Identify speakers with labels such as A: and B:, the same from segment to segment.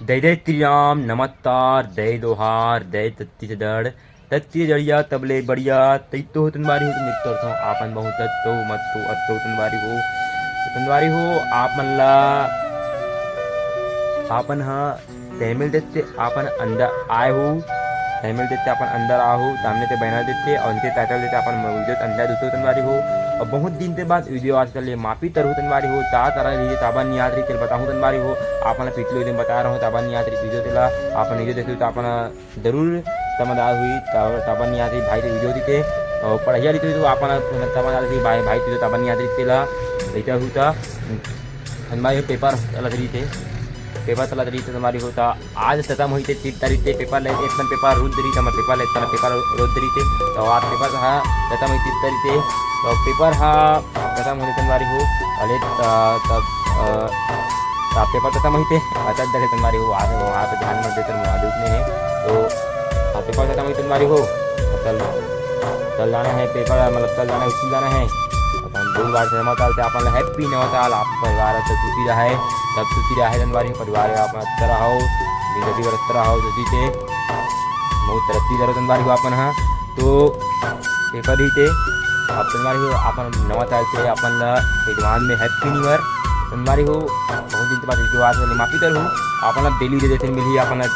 A: जय जय श्री राम नमस्कार जय दोहार जय तत्ती से दड़ तत्ती जड़िया तबले बढ़िया तई तो तनवारी हो तो मित्र तो आपन बहुत तो मत तो अतो तनवारी हो आपन ला आपन हा तहमिल देते आपन अंदर आए हो तहमिल देते अपन अंदर आ हो सामने से बैनर देते और उनके टाइटल देते अपन वीडियो अंदर दूसरो तनवारी हो और बहुत दिन के बाद वीडियो आज चल माफी तरह तनवारी हो ता तरह लीजिए ताबा नहीं याद रही चल बताऊँ तनवारी हो आपने पिछले वीडियो में बता रहा हूँ ताबा नहीं याद रही वीडियो तेला आपने वीडियो देखी तो आपने जरूर समझदार हुई ताबा नहीं याद रही भाई वीडियो दिखे और पढ़ाई रही तो आपने समझदार रही भाई तुझे ताबा नहीं याद रही तेला रहता होता तनवारी पेपर अलग रही थे पेपर तला तरी तुम्हारी होता आज खत्म हुई थे 3 तारीख से पेपर ले एक पेपर रोज दरी था पेपर लेता पेपर रोज दरी थे तो आज पेपर हा खत्म हुई 3 तारीख से तो पेपर हा खत्म होने तुम्हारी हो अरे तब पेपर खत्म हुई थे अच्छा देखे तुम्हारी हो आज वहाँ पे ध्यान मत देते मौजूद में है तो पेपर खत्म हुई तुम्हारी हो चल जाना है पेपर मतलब चल जाना है स्कूल जाना है दो बार से नवा साल से अपन हैप्पी नवा साल आप परिवार से खुशी रहे सब खुशी रहे तनवारी परिवार आप अच्छा रहो जिंदगी पर अच्छा रहो खुशी से बहुत तरक्की करो तनवारी हो अपन हाँ तो पेपर ही थे अब तनवारी हो अपन नवा साल से अपन एडवांस में हैप्पी न्यू ईयर तनवारी हो बहुत दिन के बाद जो आज माफी तर हूँ अपन डेली जैसे मिली अपन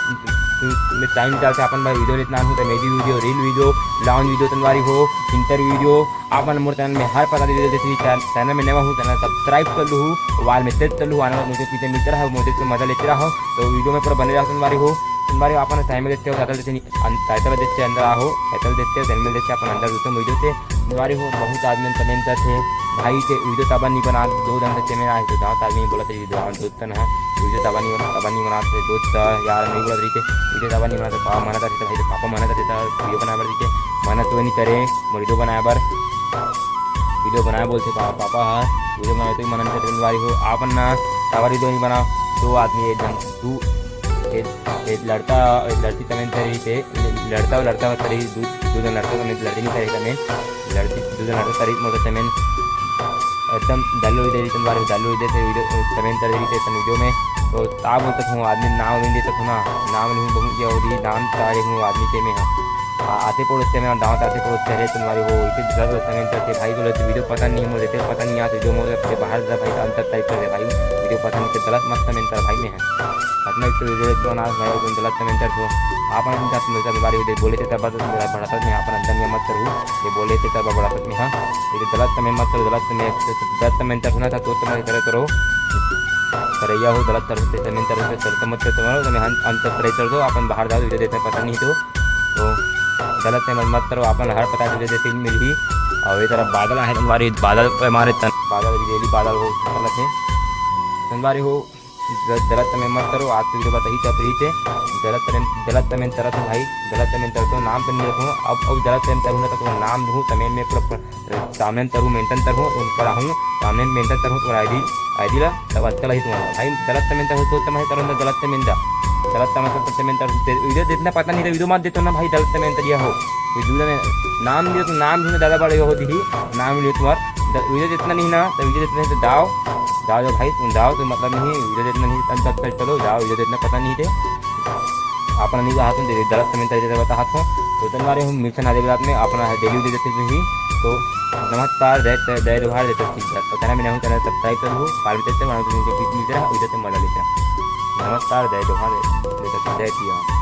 A: टाइम निकाल के अपन भाई वीडियो इतना हूँ तो मेरी video reel video launch video तनवारी हो इंटरव्यू वीडियो आपन मोर चैनल में हर प्रकार वीडियो जैसे चैनल में नवा हूँ चैनल सब्सक्राइब कर लूँ वाल में सेट कर लूँ आने मुझे पीछे मिलते रहा मुझे से मजा लेते रहो तो वीडियो में पूरा बने रहो तनवारी आपन टाइम में देखते हो टाइटल देखते अंदर आओ टाइटल देखते हो चैनल देखते अपन अंदर दूसरे वीडियो से तनवारी हो बहुत आदमी कमेंट थे भाई के वीडियो तबा नहीं बना 2 दिन से मेरा है तो जहाँ आदमी बोला था दोस्त है वीडियो तबा नहीं बनाते दोस्त यार नहीं बोला रही थे वीडियो तबा नहीं बनाते पापा मना करते भाई पापा मना करते था वीडियो बनाए बर थे मना तो नहीं करे वीडियो बनाए बर वीडियो बनाए बोलते पापा हाँ वीडियो बनाए तो मना करते तनवारी हो आप ना तवा वीडियो नहीं बनाओ 2 आदमी एकदम एक लड़का एक लड़की तमें तरी थे लड़का तरी दो लड़का लड़की नहीं तरी तमें लड़की 2 लड़का तरी मोटर तमें एकदम डालो दे रही तुम्हारे डालो दे थे वीडियो तमें तर रही थे वीडियो में तो आप बोलते हूँ आदमी नाम नहीं देता हूँ ना नाम नहीं बहुत होती नाम तारे हूँ आदमी के में आते पड़ोसते में दाँत आते पड़ोसते रहे तुम्हारी हो इसे जब तमें तरते भाई बोले तो वीडियो पता नहीं मुझे पता नहीं आता जो मोरे बाहर जा भाई अंतर टाइप कर भाई वीडियो पता नहीं तो गलत मस्त तमें तर भाई में है अपना एक वीडियो तो ना भाई गलत तमें तर तो आप तनवारी बोले थे तब बढ़ाता में आप अंदर में मत करूँ ये बोले थे तब बढ़ाता में हाँ ये गलत समय मत करो गलत तमें तर होना था तो तुम्हें करे करो करैया हो गलत तरह तमें तरह से चलते मत तुम्हारा तुम्हें अंतर तरह चल दो अपन बाहर जाओ वीडियो देते पता नहीं तो गलत में मत करो अपन हर पता वीडियो देते मिल ही और ये तरफ बादल है तनवारी बादल हमारे बादल डेली बादल हो गलत है तनवारी हो गलत में मत करो आज वीडियो बताइए तब रही थे गलत तमें तरह तो भाई गलत तमें तरह तो नाम तो नहीं रखूँ अब गलत तमें तरह तो तुम्हारा नाम दूँ तमें में पूरा सामने तरह मेंटेन तरह उन पर आहूँ सामने मेंटेन तरह तुम्हारा आईडी ला तब अच्छा लगी तुम्हारा भाई गलत तमें तरह तो तुम्हें तरह गलत तमें गलत तमें वीडियो देखना पता नहीं था वीडियो मत देते ना भाई गलत तमें तरिया हो वीडियो में नाम दिए तो नाम भी ज़्यादा बड़े होती ही नाम लियो तुम्हारा वीडियो जितना नहीं ना तो वीडियो जितना तो जाओ जो भाई तुम जाओ तो मतलब नहीं वीडियो जितना नहीं तब चलो जाओ वीडियो जितना पता नहीं थे अपना नहीं हाथ में गलत तमें तरीके बता हाथ में तो तनवारी हम मिशन आधे रात में अपना डेली वीडियो देते ही तो नमस्कार जय जोहार देते तो कहना मैंने चैनल सब्सक्राइब कर लूँ पाल देते बीच मिलते रहा वीडियो से मजा लेते नमस्कार जय जोहार जय श्री राम।